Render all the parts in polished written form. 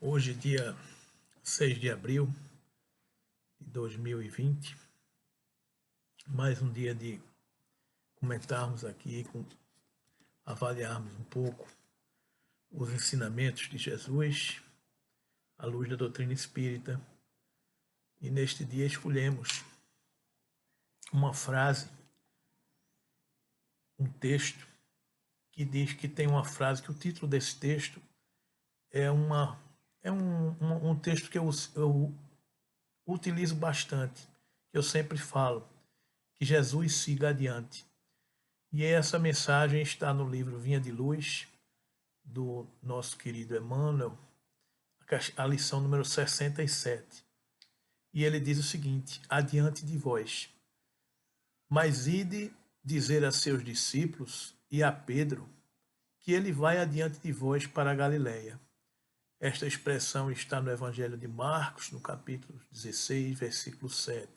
Hoje, dia 6 de abril de 2020, mais um dia de comentarmos aqui, avaliarmos um pouco os ensinamentos de Jesus à luz da doutrina espírita. E neste dia escolhemos uma frase, um texto, que diz que tem uma frase, que o título desse texto é um texto que eu utilizo bastante, que eu sempre falo, que Jesus siga adiante. E essa mensagem está no livro Vinha de Luz, do nosso querido Emmanuel, a lição número 67. E ele diz o seguinte: adiante de vós, mas ide dizer a seus discípulos e a Pedro que ele vai adiante de vós para a Galileia. Esta expressão está no Evangelho de Marcos, no capítulo 16, versículo 7.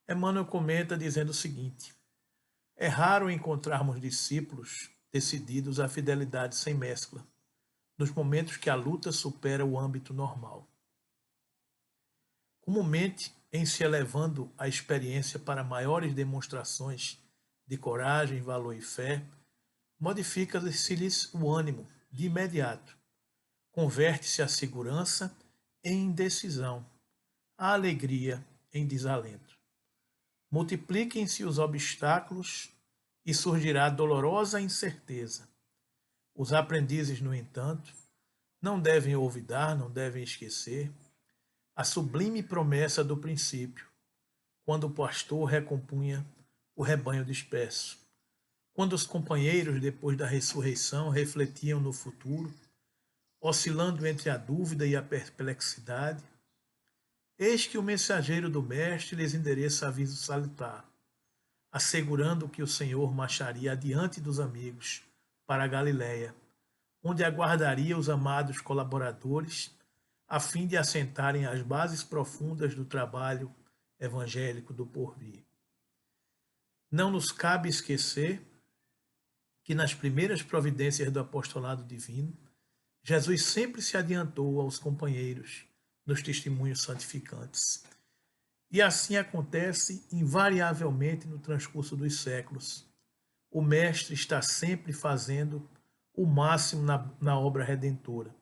Emmanuel comenta dizendo o seguinte: é raro encontrarmos discípulos decididos à fidelidade sem mescla, nos momentos que a luta supera o âmbito normal. Comumente, em se elevando a experiência para maiores demonstrações de coragem, valor e fé, modifica-se-lhes o ânimo de imediato. Converte-se a segurança em indecisão, a alegria em desalento. Multipliquem-se os obstáculos e surgirá dolorosa incerteza. Os aprendizes, no entanto, não devem olvidar, não devem esquecer a sublime promessa do princípio, quando o pastor recompunha o rebanho disperso. Quando os companheiros, depois da ressurreição, refletiam no futuro, oscilando entre a dúvida e a perplexidade, eis que o mensageiro do Mestre lhes endereça aviso salutar, assegurando que o Senhor marcharia adiante dos amigos para a Galileia, onde aguardaria os amados colaboradores, a fim de assentarem as bases profundas do trabalho evangélico do porvir. Não nos cabe esquecer que nas primeiras providências do apostolado divino, Jesus sempre se adiantou aos companheiros nos testemunhos santificantes. E assim acontece invariavelmente no transcurso dos séculos. O Mestre está sempre fazendo o máximo na obra redentora,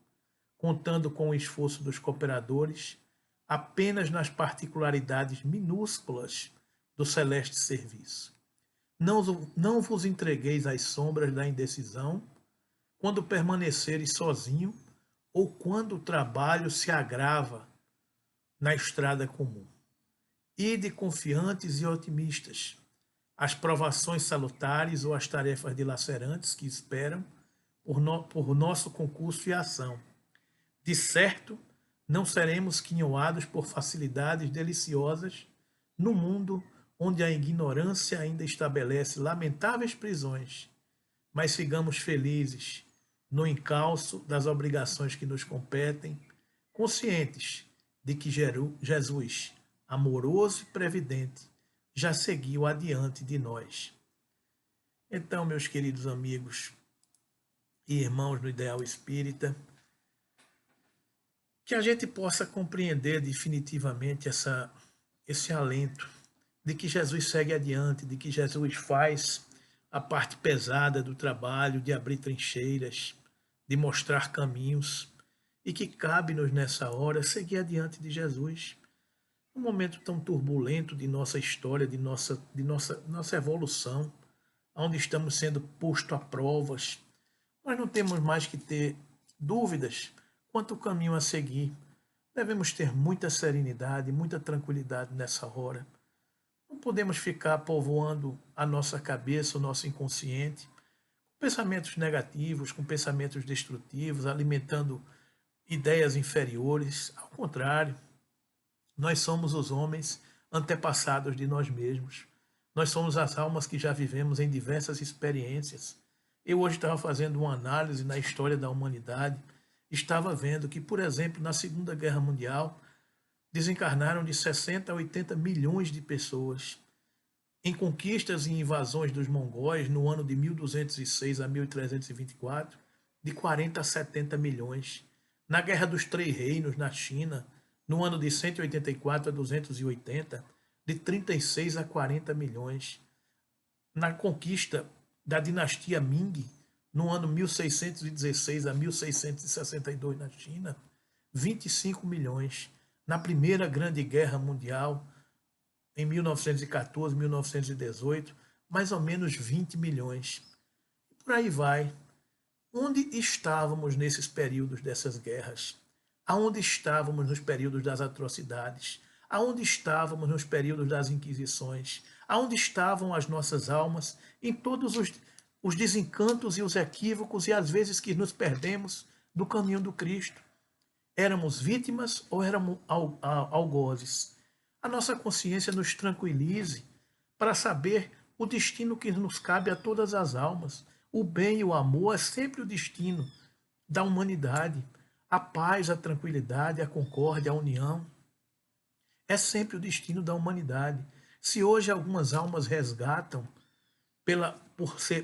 contando com o esforço dos cooperadores apenas nas particularidades minúsculas do celeste serviço. Não vos entregueis às sombras da indecisão quando permaneceres sozinho ou quando o trabalho se agrava na estrada comum. Ide confiantes e otimistas. As provações salutares ou as tarefas dilacerantes que esperam por nosso concurso e ação. De certo, não seremos quinhoados por facilidades deliciosas no mundo onde a ignorância ainda estabelece lamentáveis prisões, mas sigamos felizes no encalço das obrigações que nos competem, conscientes de que Jesus, amoroso e previdente, já seguiu adiante de nós. Então, meus queridos amigos e irmãos do Ideal Espírita, que a gente possa compreender definitivamente esse alento de que Jesus segue adiante, de que Jesus faz a parte pesada do trabalho, de abrir trincheiras, de mostrar caminhos, e que cabe-nos nessa hora seguir adiante de Jesus. Um momento tão turbulento de nossa história, de nossa evolução, onde estamos sendo postos a provas, nós não temos mais que ter dúvidas quanto ao caminho a seguir. Devemos ter muita serenidade, muita tranquilidade nessa hora. Não podemos ficar povoando a nossa cabeça, o nosso inconsciente, com pensamentos negativos, com pensamentos destrutivos, alimentando ideias inferiores. Ao contrário, nós somos os homens antepassados de nós mesmos. Nós somos as almas que já vivemos em diversas experiências. Eu hoje estava fazendo uma análise na história da humanidade, estava vendo que, por exemplo, na Segunda Guerra Mundial, desencarnaram de 60 a 80 milhões de pessoas. Em conquistas e invasões dos mongóis, no ano de 1206 a 1324, de 40 a 70 milhões. Na Guerra dos Três Reinos, na China, no ano de 184 a 280, de 36 a 40 milhões. Na conquista da dinastia Ming, no ano 1616 a 1662 na China, 25 milhões. Na Primeira Grande Guerra Mundial, em 1914, 1918, mais ou menos 20 milhões. E por aí vai. Onde estávamos nesses períodos dessas guerras? Aonde estávamos nos períodos das atrocidades? Aonde estávamos nos períodos das inquisições? Aonde estavam as nossas almas em todos os desencantos e os equívocos e às vezes que nos perdemos do caminho do Cristo? Éramos vítimas ou éramos algozes? A nossa consciência nos tranquilize para saber o destino que nos cabe a todas as almas. O bem e o amor é sempre o destino da humanidade. A paz, a tranquilidade, a concórdia, a união é sempre o destino da humanidade. Se hoje algumas almas resgatam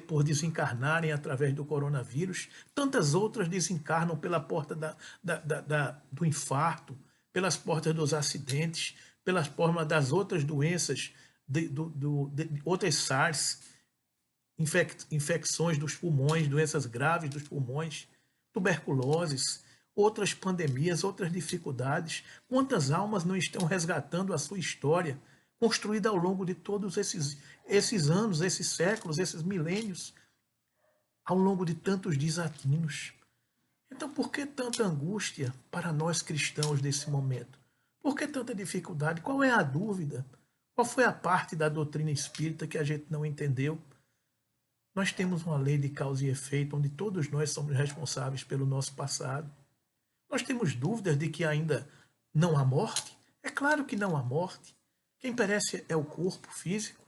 por desencarnarem através do coronavírus, tantas outras desencarnam pela porta do infarto, pelas portas dos acidentes, pelas formas das outras doenças, de outras SARS, infecções dos pulmões, doenças graves dos pulmões, tuberculoses, outras pandemias, outras dificuldades. Quantas almas não estão resgatando a sua história, construída ao longo de todos esses anos, esses séculos, esses milênios, ao longo de tantos desatinos? Então, por que tanta angústia para nós cristãos nesse momento? Por que tanta dificuldade? Qual é a dúvida? Qual foi a parte da doutrina espírita que a gente não entendeu? Nós temos uma lei de causa e efeito, onde todos nós somos responsáveis pelo nosso passado. Nós temos dúvidas de que ainda não há morte? É claro que não há morte. Quem perece é o corpo físico.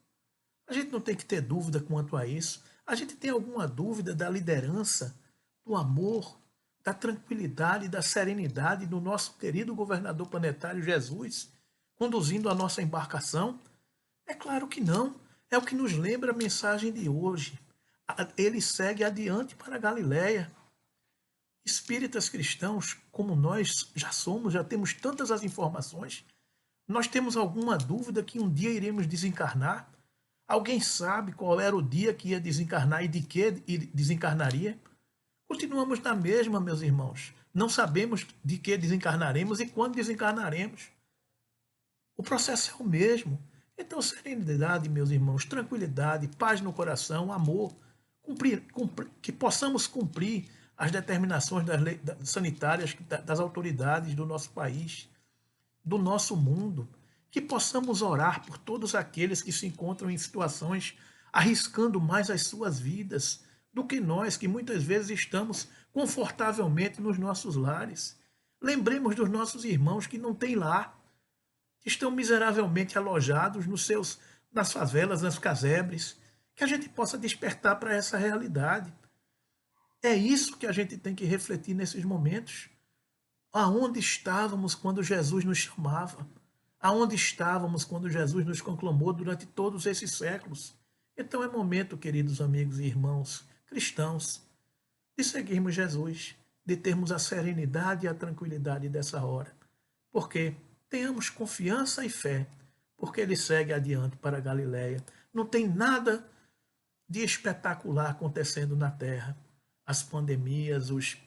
A gente não tem que ter dúvida quanto a isso. A gente tem alguma dúvida da liderança, do amor, da tranquilidade, da serenidade do nosso querido governador planetário Jesus, conduzindo a nossa embarcação? É claro que não. É o que nos lembra a mensagem de hoje. Ele segue adiante para a Galiléia. Espíritas cristãos, como nós já somos, já temos tantas as informações. Nós temos alguma dúvida que um dia iremos desencarnar? Alguém sabe qual era o dia que ia desencarnar e de que desencarnaria? Continuamos na mesma, meus irmãos. Não sabemos de que desencarnaremos e quando desencarnaremos. O processo é o mesmo. Então, serenidade, meus irmãos, tranquilidade, paz no coração, amor, que possamos cumprir as determinações das leis sanitárias das autoridades do nosso país, do nosso mundo, que possamos orar por todos aqueles que se encontram em situações arriscando mais as suas vidas do que nós, que muitas vezes estamos confortavelmente nos nossos lares. Lembremos dos nossos irmãos que não têm lar, que estão miseravelmente alojados nas favelas, nas casebres, que a gente possa despertar para essa realidade. É isso que a gente tem que refletir nesses momentos. Aonde estávamos quando Jesus nos chamava? Aonde estávamos quando Jesus nos conclamou durante todos esses séculos? Então é momento, queridos amigos e irmãos cristãos, de seguirmos Jesus, de termos a serenidade e a tranquilidade dessa hora. Porque tenhamos confiança e fé, porque ele segue adiante para a Galiléia. Não tem nada de espetacular acontecendo na Terra. As pandemias, os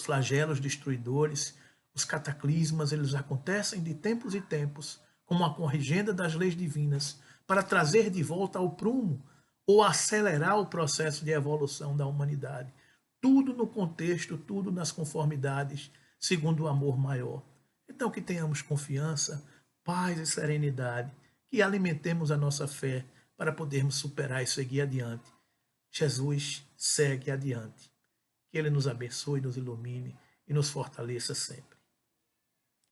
flagelos destruidores, os cataclismas, eles acontecem de tempos em tempos, como a corrigenda das leis divinas, para trazer de volta ao prumo ou acelerar o processo de evolução da humanidade. Tudo no contexto, tudo nas conformidades, segundo o amor maior. Então que tenhamos confiança, paz e serenidade, que alimentemos a nossa fé para podermos superar e seguir adiante. Jesus segue adiante. Que ele nos abençoe, nos ilumine e nos fortaleça sempre.